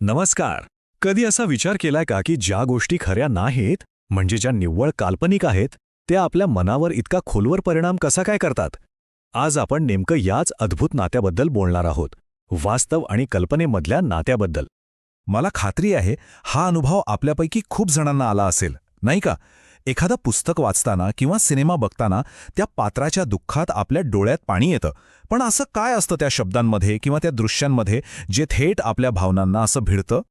नमस्कार. कधी असा विचार केलाय का की ज्या गोष्टी खऱ्या नाहीत, म्हणजे ज्या निव्वळ काल्पनिक आहेत, त्या आपल्या मनावर इतका खोलवर परिणाम कसा काय करतात? आज आपण नेमकं याच अद्भुत नात्याबद्दल बोलणार आहोत. वास्तव आणि कल्पनेमधल्या नात्याबद्दल. मला खात्री आहे हा अनुभव आपल्यापैकी खूप जणांना आला असेल, नाही का? एखादं पुस्तक वाचताना किंवा सिनेमा बघताना त्या पात्राच्या दुःखात आपल्या डोळ्यात पाणी येतं. पण असं काय असतं त्या शब्दांमध्ये किंवा त्या दृश्यांमध्ये जे थेट आपल्या भावनांना असं भिडतं?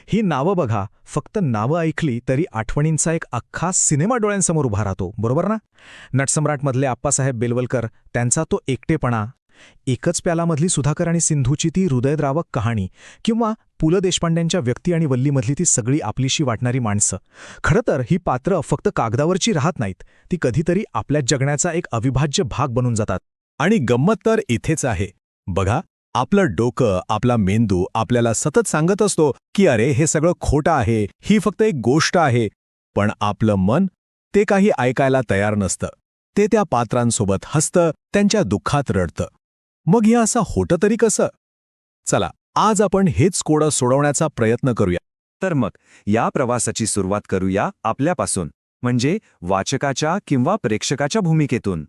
ही नावं बघा. फक्त नावं ऐकली तरी आठवणींचा एक अख्खा सिनेमा डोळ्यांसमोर उभा राहतो, बरोबर ना? नटसम्राटमधले आप्पासाहेब बेलवलकर, त्यांचा तो एकटेपणा, एकच प्यालामधली सुधाकर आणि सिंधूची ती हृदयद्रावक कहाणी, किंवा पु ल देशपांड्यांच्या व्यक्ती आणि वल्लीमधली ती सगळी आपलीशी वाटणारी माणसं. खरं तर ही पात्रं फक्त कागदावरची राहत नाहीत, ती कधीतरी आपल्या जगण्याचा एक अविभाज्य भाग बनून जातात. आणि गंमत तर इथेच आहे. बघा, आपलं डोकं, आपला मेंदू आपल्याला सतत सांगत असतो की अरे हे सगळं खोटं आहे, ही फक्त एक गोष्ट आहे. पण आपलं मन ते काही ऐकायला तयार नसतं. ते त्या पात्रांसोबत हसतं, त्यांच्या दुःखात रडतं. मग हे असं होतं तरी कसं? चला, आज आपण हेच कोडं सोडवण्याचा प्रयत्न करूया. तर मग या प्रवासाची सुरुवात करूया आपल्यापासून, म्हणजे वाचकाच्या किंवा प्रेक्षकाच्या भूमिकेतून.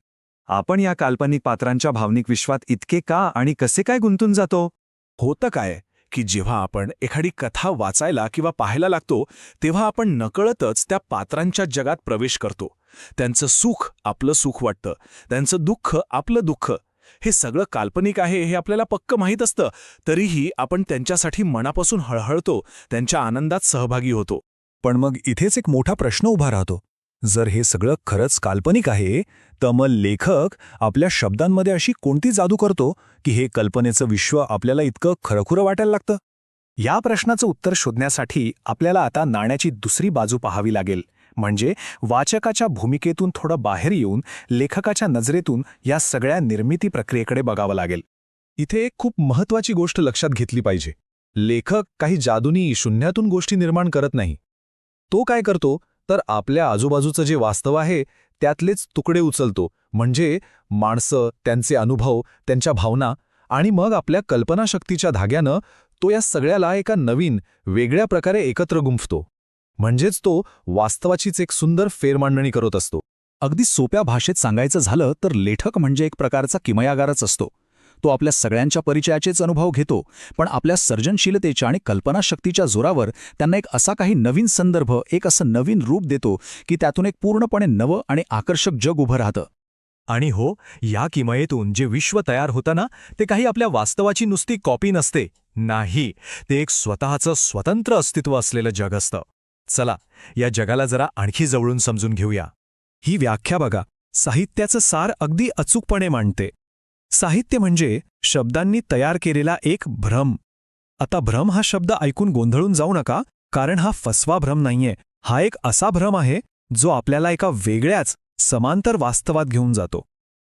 आपण या काल्पनिक पात्रांच्या भावनिक विश्वात इतके का आणि कसे काय गुंतून जातो? होतं काय की जेव्हा आपण एखादी कथा वाचायला किंवा पाहायला लागतो, तेव्हा आपण नकळतच त्या पात्रांच्या जगात प्रवेश करतो. त्यांचं सुख आपलं सुख वाटतं, त्यांचं दुःख आपलं दुःख. हे सगळं काल्पनिक आहे हे आपल्याला पक्क माहीत असतं, तरीही आपण त्यांच्यासाठी मनापासून हळहळतो, त्यांच्या आनंदात सहभागी होतो. पण मग इथेच एक मोठा प्रश्न उभा राहतो. जर हे सगळं खरंच काल्पनिक आहे, तर मग लेखक आपल्या शब्दांमध्ये अशी कोणती जादू करतो की हे कल्पनेचं विश्व आपल्याला इतकं खरंखुरं वाटायला लागतं? या प्रश्नाचं उत्तर शोधण्यासाठी आपल्याला आता नाण्याची दुसरी बाजू पाहावी लागेल, म्हणजे वाचकाच्या भूमिकेतून थोडं बाहेर येऊन लेखकाच्या नजरेतून या सगळ्या निर्मिती प्रक्रियेकडे बघावं लागेल. इथे एक खूप महत्त्वाची गोष्ट लक्षात घेतली पाहिजे. लेखक काही जादूनी शून्यातून गोष्टी निर्माण करत नाही. तो काय करतो तर आपल्या आजूबाजूचं जे वास्तव आहे त्यातलेच तुकडे उचलतो, म्हणजे माणसं, त्यांचे अनुभव, त्यांच्या भावना, आणि मग आपल्या कल्पनाशक्तीच्या धाग्यानं तो या सगळ्याला एका नवीन, वेगळ्या प्रकारे एकत्र गुंफतो. म्हणजेच तो वास्तवाचीच एक सुंदर फेरमांडणी करत असतो. अगदी सोप्या भाषेत सांगायचं झालं तर लेखक म्हणजे एक प्रकारचा किमयागारच असतो. तो आपल्या सगळ्यांच्या परिचयाचेच अनुभव घेतो, पण आपल्या सर्जनशीलतेच्या आणि कल्पनाशक्तीच्या जोरावर त्यांना एक असा काही नवीन संदर्भ, एक असं नवीन रूप देतो की त्यातून एक पूर्णपणे नवं आणि आकर्षक जग उभं राहतं. आणि हो, या किमयेतून जे विश्व तयार होतं ना, ते काही आपल्या वास्तवाची नुसती कॉपी नसते. नाही, ते एक स्वतःचं स्वतंत्र अस्तित्व असलेलं जग असतं. चला, या जगाला जरा आणखी जवळून समजून घेऊया. ही व्याख्या बघा, साहित्याचं सार अगदी अचूकपणे मांडते. साहित्य म्हणजे शब्दांनी तयार केलेला एक भ्रम. आता भ्रम हा शब्द ऐकून गोंधळून जाऊ नका, कारण हा फसवा भ्रम नाहीये. हा एक असा भ्रम आहे जो आपल्याला एका वेगळ्याच, समांतर वास्तवात घेऊन जातो.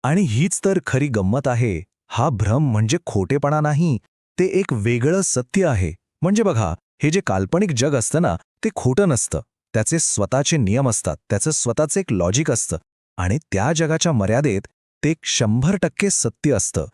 आणि हीच तर खरी गंमत आहे. हा भ्रम म्हणजे खोटेपणा नाही, ते एक वेगळं सत्य आहे. म्हणजे बघा, हे जे काल्पनिक जग असतं ना, ते खोटं नसतं. त्याचे स्वतःचे नियम असतात, त्याचं स्वतःचं एक लॉजिक असतं, आणि त्या जगाच्या मर्यादेत ते 100% सत्य असतं.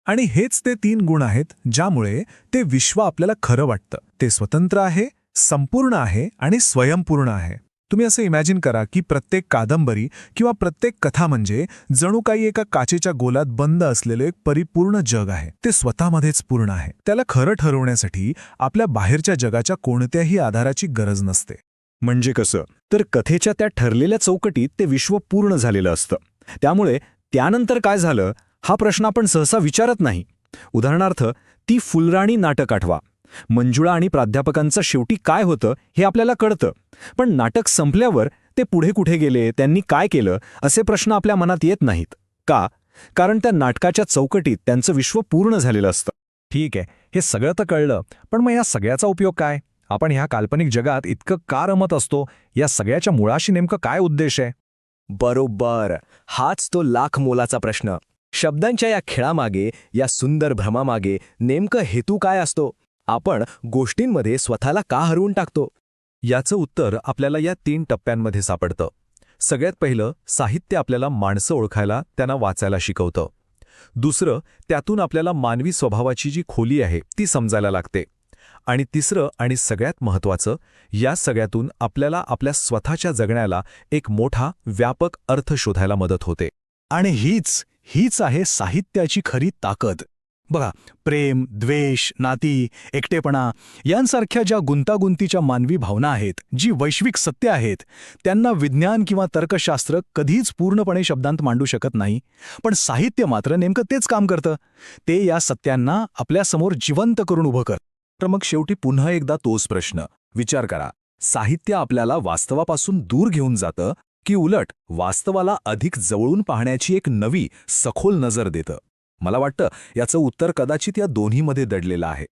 आणि हेच ते 3 गुण आहेत ज्यामुळे ते विश्व आपल्याला खरं वाटतं. ते स्वतंत्र आहे, संपूर्ण आहे आणि स्वयंपूर्ण आहे. तुम्ही असं इमॅजिन करा की प्रत्येक कादंबरी किंवा प्रत्येक कथा म्हणजे जणू काही एका काचेच्या गोलात बंद असलेलं एक परिपूर्ण जग आहे. ते स्वतःमध्येच पूर्ण आहे. त्याला खरं ठरवण्यासाठी आपल्या बाहेरच्या जगाच्या कोणत्याही आधाराची गरज नसते. म्हणजे कसं? तर कथेच्या त्या ठरलेल्या चौकटीत ते विश्व पूर्ण झालेलं असतं. त्यामुळे त्यानंतर काय झालं हा प्रश्न आपण सहसा विचारत नाही. उदाहरणार्थ, ती फुलराणी नाटक आठवा. मंजुळा आणि प्राध्यापकांचं शेवटी काय होतं हे आपल्याला कळतं, पण नाटक संपल्यावर ते पुढे कुठे गेले, त्यांनी काय केलं, असे प्रश्न आपल्या मनात येत नाहीत. का? कारण त्या नाटकाच्या चौकटीत त्यांचं विश्व पूर्ण झालेलं असतं. ठीक आहे, हे सगळं तर कळलं, पण मग या सगळ्याचा उपयोग काय? आपण ह्या काल्पनिक जगात इतकं का रमत असतो? या सगळ्याच्या मुळाशी नेमकं काय उद्देश आहे? बरोबर, हाच तो लाख मोलाचा प्रश्न. शब्दांच्या या खेळामागे, या सुंदर भ्रमामागे नेमकं हेतू काय असतो? आपण गोष्टींमध्ये स्वतःला का हरवून टाकतो? याचं उत्तर आपल्याला या 3 टप्प्यांमध्ये सापडतं. सगळ्यात पहिलं, साहित्य आपल्याला माणसं ओळखायला, त्यांना वाचायला शिकवतं. दुसरं, त्यातून आपल्याला मानवी स्वभावाची जी खोली आहे ती समजायला लागते. आणि तिसरं आणि सगळ्यात महत्त्वाचं, या सगळ्यातून आपल्याला आपल्या स्वतःच्या जगण्याला एक मोठा व्यापक अर्थ शोधायला मदत होते. आणि हीच आहे साहित्याची खरी ताकद. बघा, प्रेम, द्वेष, नाती, एकटेपणा यांसारख्या ज्या गुंतागुंतीच्या मानवी भावना आहेत, जी वैश्विक सत्य आहेत, त्यांना विज्ञान किंवा तर्कशास्त्र कधीच पूर्णपणे शब्दांत मांडू शकत नाही. पण साहित्य मात्र नेमकं तेच काम करतं. ते या सत्यांना आपल्यासमोर जिवंत करून उभं करतं. तर मग शेवटी पुन्हा एकदा तोच प्रश्न विचार करा, साहित्य आपल्याला वास्तवापासून दूर घेऊन जातं की उलट वास्तवाला अधिक जवळून पाहण्याची एक नवी, सखोल नजर देतं? मला वाटतं याचं उत्तर कदाचित या दोन्हीमध्ये दडलेलं आहे.